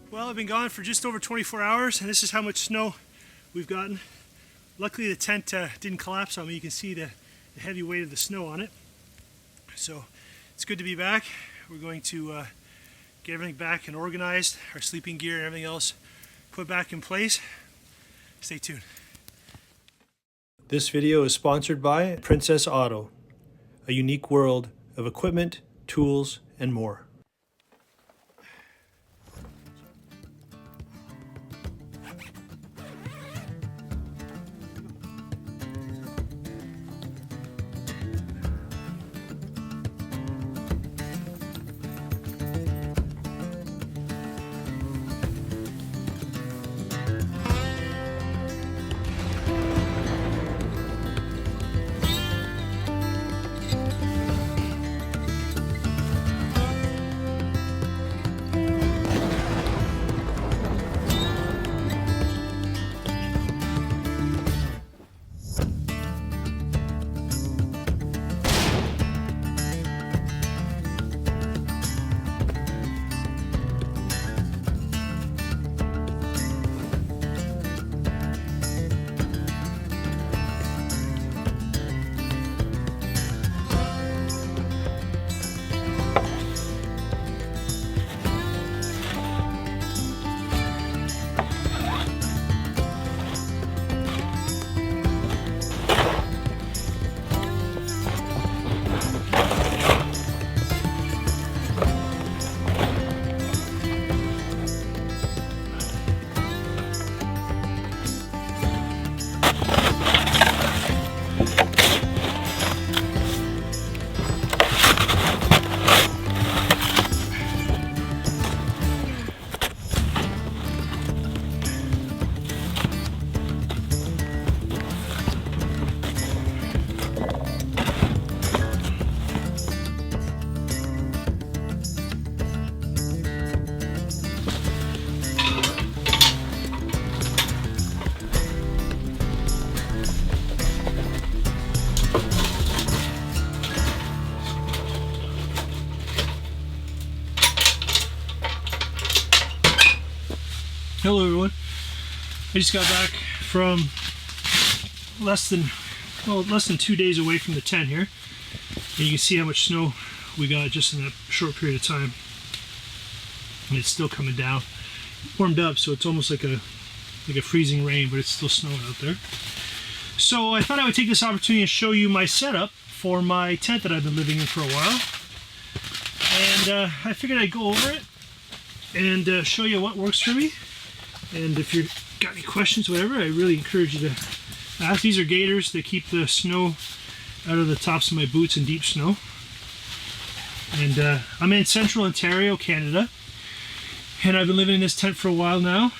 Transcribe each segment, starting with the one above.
Well, I've been gone for just over 24 hours, and this is how much snow we've gotten. Luckily, the tent didn't collapse on me. You can see the heavy weight of the snow on it. So it's good to be back. We're going to get everything back and organized, our sleeping gear and everything else put back in place. Stay tuned. This video is sponsored by Princess Auto, a unique world of equipment, tools, and more. Hello everyone. I just got back from less than 2 days away from the tent here, and you can see how much snow we got just in that short period of time. And it's still coming down. It warmed up, so it's almost like a freezing rain, but it's still snowing out there. So I thought I would take this opportunity to show you my setup for my tent that I've been living in for a while, and I figured I'd go over it and show you what works for me. And if you've got any questions, whatever, I really encourage you to ask. These are gaiters that keep the snow out of the tops of my boots in deep snow. And I'm in central Ontario, Canada. And I've been living in this tent for a while now,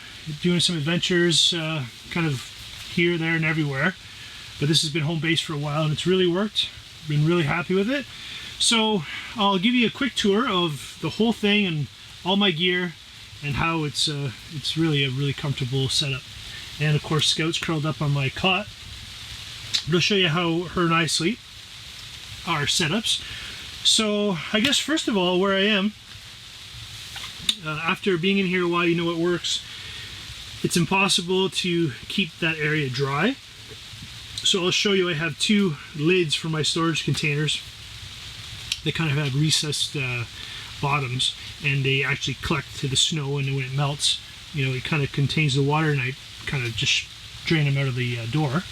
doing some adventures kind of here, there, and everywhere. But this has been home base for a while, and it's really worked. Been really happy with it. So I'll give you a quick tour of the whole thing and all my gear, and how it's really a really comfortable setup. And of course, Scout's curled up on my cot. But I'll show you how her and I sleep, our setups. So I guess first of all, where I am, after being in here a while, you know what works. It's impossible to keep that area dry. So I'll show you, I have two lids for my storage containers. They kind of have recessed bottoms, and they actually collect to the snow, and when it melts, you know, it kind of contains the water, and I kind of just drain them out of the door.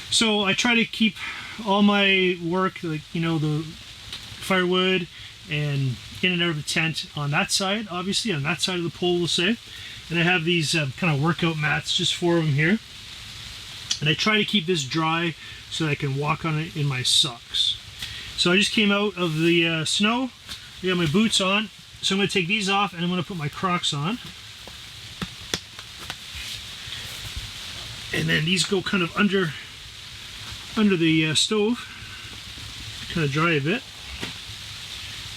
So I try to keep all my work, like, you know, the firewood and in and out of the tent on that side, obviously on that side of the pole, we'll say. And I have these kind of workout mats, just 4 of them here, and I try to keep this dry so that I can walk on it in my socks. So I just came out of the snow. I got my boots on, so I'm going to take these off, and I'm going to put my Crocs on. And then these go kind of under the stove, kind of dry a bit.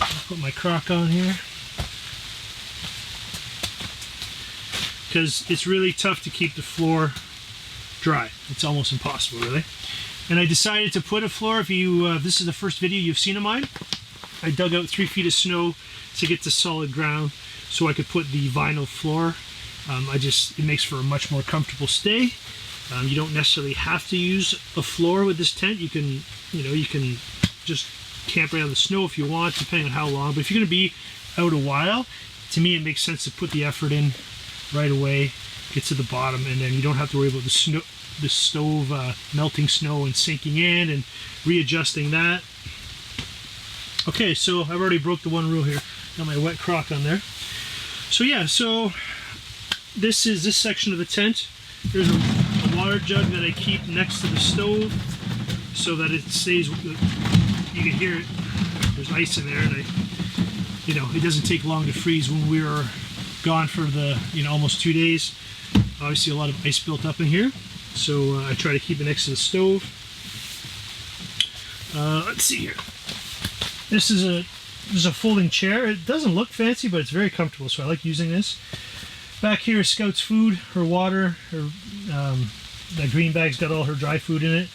I'll put my Croc on here, because it's really tough to keep the floor dry. It's almost impossible, really. And I decided to put a floor, if this is the first video you've seen of mine, I dug out 3 feet of snow to get to solid ground so I could put the vinyl floor. It makes for a much more comfortable stay. You don't necessarily have to use a floor with this tent. You can just camp right on the snow if you want, depending on how long. But if you're going to be out a while, to me it makes sense to put the effort in right away, get to the bottom, and then you don't have to worry about the stove melting snow and sinking in and readjusting that. Okay, so I've already broke the one rule here. Got my wet crock on there. So yeah, so this is this section of the tent. There's a water jug that I keep next to the stove so that it stays, you can hear it, there's ice in there, and it doesn't take long to freeze. When we were gone for the almost 2 days, obviously a lot of ice built up in here, so I try to keep it next to the stove. Let's see here. This is a folding chair. It doesn't look fancy, but it's very comfortable, so I like using this. Back here is Scout's food, her water, that green bag's got all her dry food in it.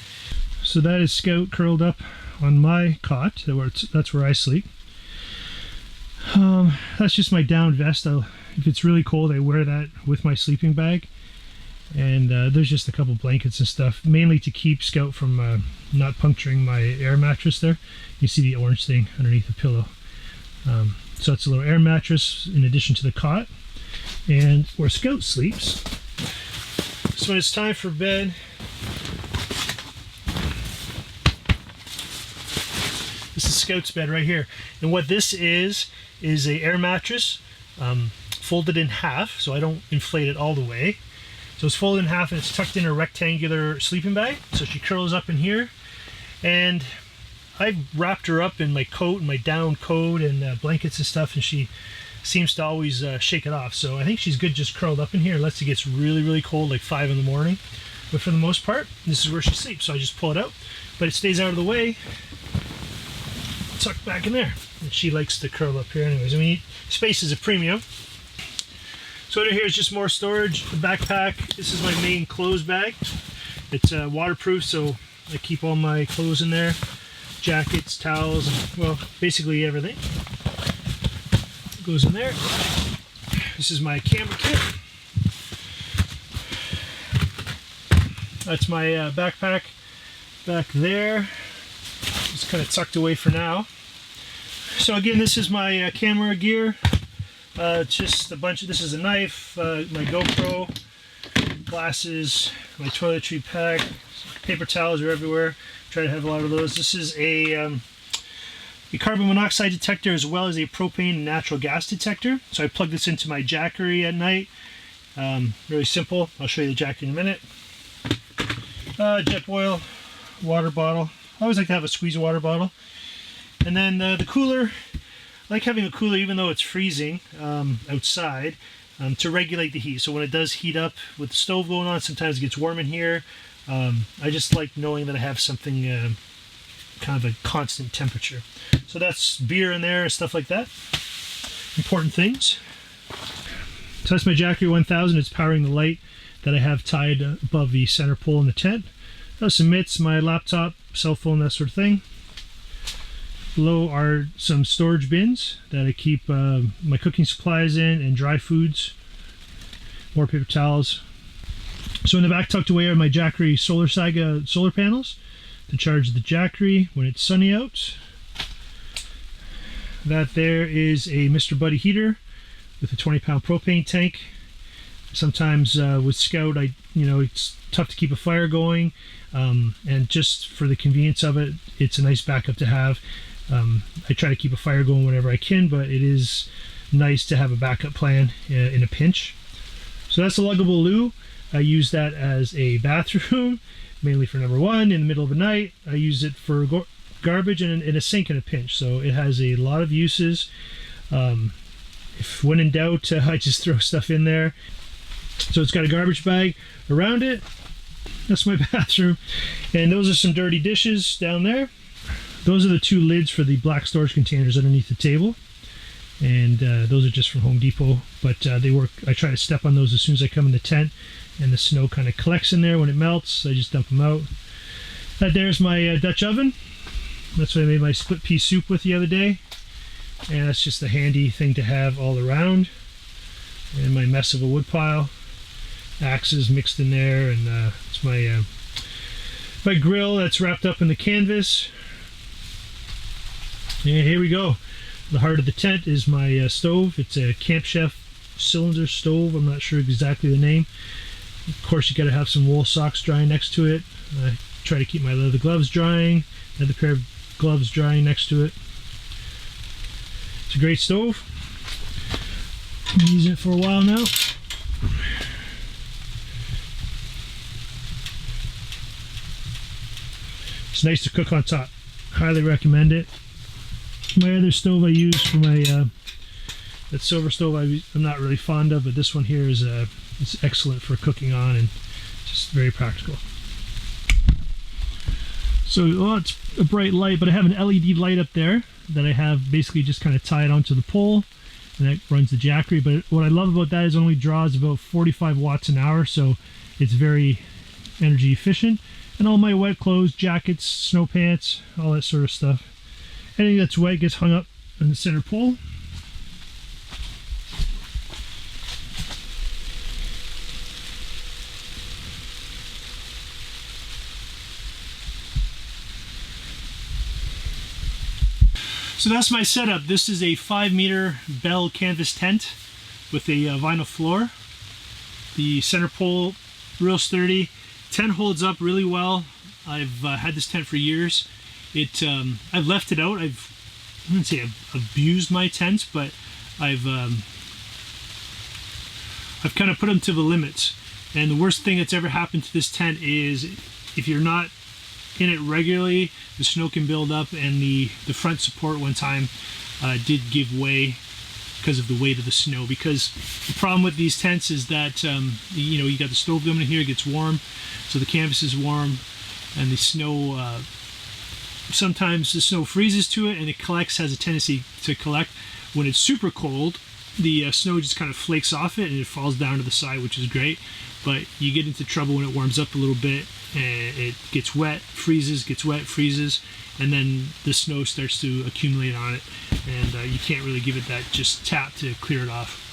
So that is Scout curled up on my cot. That's where I sleep. That's just my down vest. If it's really cold, I wear that with my sleeping bag. And there's just a couple blankets and stuff, mainly to keep Scout from not puncturing my air mattress there. You see the orange thing underneath the pillow. So it's a little air mattress in addition to the cot. And where Scout sleeps. So when it's time for bed, this is Scout's bed right here. And what this is a air mattress folded in half, so I don't inflate it all the way. So it's folded in half and it's tucked in a rectangular sleeping bag. So she curls up in here, and I've wrapped her up in my coat and my down coat and blankets and stuff, and she seems to always shake it off. So I think she's good just curled up in here unless it gets really, really cold, like 5 in the morning. But for the most part, this is where she sleeps. So I just pull it out, but it stays out of the way, tucked back in there. And she likes to curl up here anyways. I mean, space is a premium. So under here is just more storage. The backpack, this is my main clothes bag. It's waterproof, so I keep all my clothes in there. Jackets, towels, well, basically everything goes in there. This is my camera kit. That's my backpack back there. It's kind of tucked away for now. So again, this is my camera gear. Just a bunch of, this is a knife, my GoPro, glasses, my toiletry pack, paper towels are everywhere. Try to have a lot of those. This is a carbon monoxide detector as well as a propane and natural gas detector. So I plug this into my Jackery at night. Really simple. I'll show you the Jackery in a minute. Jet oil, water bottle. I always like to have a squeeze water bottle. And then the cooler. I like having a cooler even though it's freezing outside to regulate the heat. So when it does heat up with the stove going on, sometimes it gets warm in here. I just like knowing that I have something kind of a constant temperature. So that's beer in there and stuff like that. Important things. So that's my Jackery 1000. It's powering the light that I have tied above the center pole in the tent. Those some mitts, my laptop, cell phone, that sort of thing. Below are some storage bins that I keep my cooking supplies in and dry foods. More paper towels. So in the back tucked away are my Jackery solar panels to charge the Jackery when it's sunny out. That there is a Mr. Buddy heater with a 20-pound propane tank. Sometimes with Scout, it's tough to keep a fire going, and just for the convenience of it, it's a nice backup to have. I try to keep a fire going whenever I can, but it is nice to have a backup plan in a pinch. So that's a luggable loo. I use that as a bathroom, mainly for number one, in the middle of the night. I use it for garbage and in a sink in a pinch. So it has a lot of uses. If when in doubt, I just throw stuff in there. So it's got a garbage bag around it. That's my bathroom. And those are some dirty dishes down there. Those are the two lids for the black storage containers underneath the table. And those are just from Home Depot, but they work. I try to step on those as soon as I come in the tent, and the snow kind of collects in there. When it melts, I just dump them out. There's my Dutch oven. That's what I made my split pea soup with the other day, and that's just a handy thing to have all around. and my mess of a wood pile. Axes mixed in there, and it's my my grill that's wrapped up in the canvas. And here we go. The heart of the tent is my stove. It's a Camp Chef cylinder stove. I'm not sure exactly the name. Of course, you got to have some wool socks drying next to it. I try to keep my leather gloves drying, another pair of gloves drying next to it. It's a great stove. I've been using it for a while now. It's nice to cook on top. Highly recommend it. My other stove I use for my that silver stove I'm not really fond of, but this one here is it's excellent for cooking on and just very practical. So it's a bright light, but I have an LED light up there that I have basically just kind of tied onto the pole, and that runs the Jackery. But what I love about that is it only draws about 45 watts an hour, so it's very energy efficient. And all my wet clothes, jackets, snow pants, all that sort of stuff. Anything that's wet gets hung up in the center pole. So that's my setup. This is a 5-meter bell canvas tent with a vinyl floor. The center pole, real sturdy. Tent holds up really well. I've had this tent for years. I've left it out. I wouldn't say I've abused my tents, but I've kind of put them to the limits. And the worst thing that's ever happened to this tent is if you're not in it regularly, the snow can build up, and the front support one time did give way because of the weight of the snow. Because the problem with these tents is that you know, you got the stove going in here, it gets warm, so the canvas is warm, and the snow sometimes the snow freezes to it and it has a tendency to collect. When it's super cold, the snow just kind of flakes off it and it falls down to the side, which is great. But you get into trouble when it warms up a little bit and it gets wet, freezes, gets wet, freezes, and then the snow starts to accumulate on it, and you can't really give it that just tap to clear it off.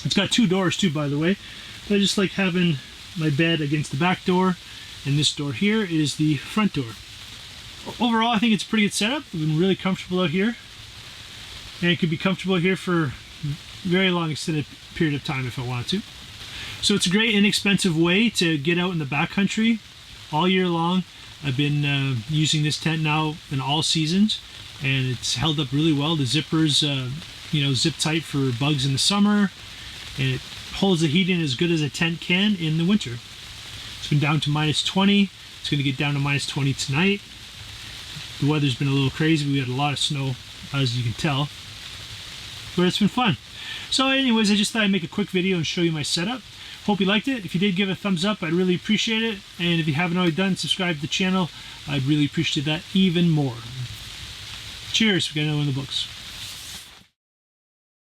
It's got 2 doors too, by the way. I just like having my bed against the back door, and this door here is the front door. Overall, I think it's a pretty good setup. I've been really comfortable out here, and it could be comfortable here for a very long extended period of time if I wanted to. So it's a great inexpensive way to get out in the backcountry all year long. I've been using this tent now in all seasons, and it's held up really well. The zippers, you know, zip tight for bugs in the summer, and it holds the heat in as good as a tent can in the winter. It's been down to -20. It's going to get down to -20 tonight. The weather's been a little crazy. We had a lot of snow, as you can tell, but it's been fun. So anyways, I just thought I'd make a quick video and show you my setup. Hope you liked it. If you did, give it a thumbs up. I'd really appreciate it. And if you haven't already done, subscribe to the channel. I'd really appreciate that even more. Cheers. We got another one in the books.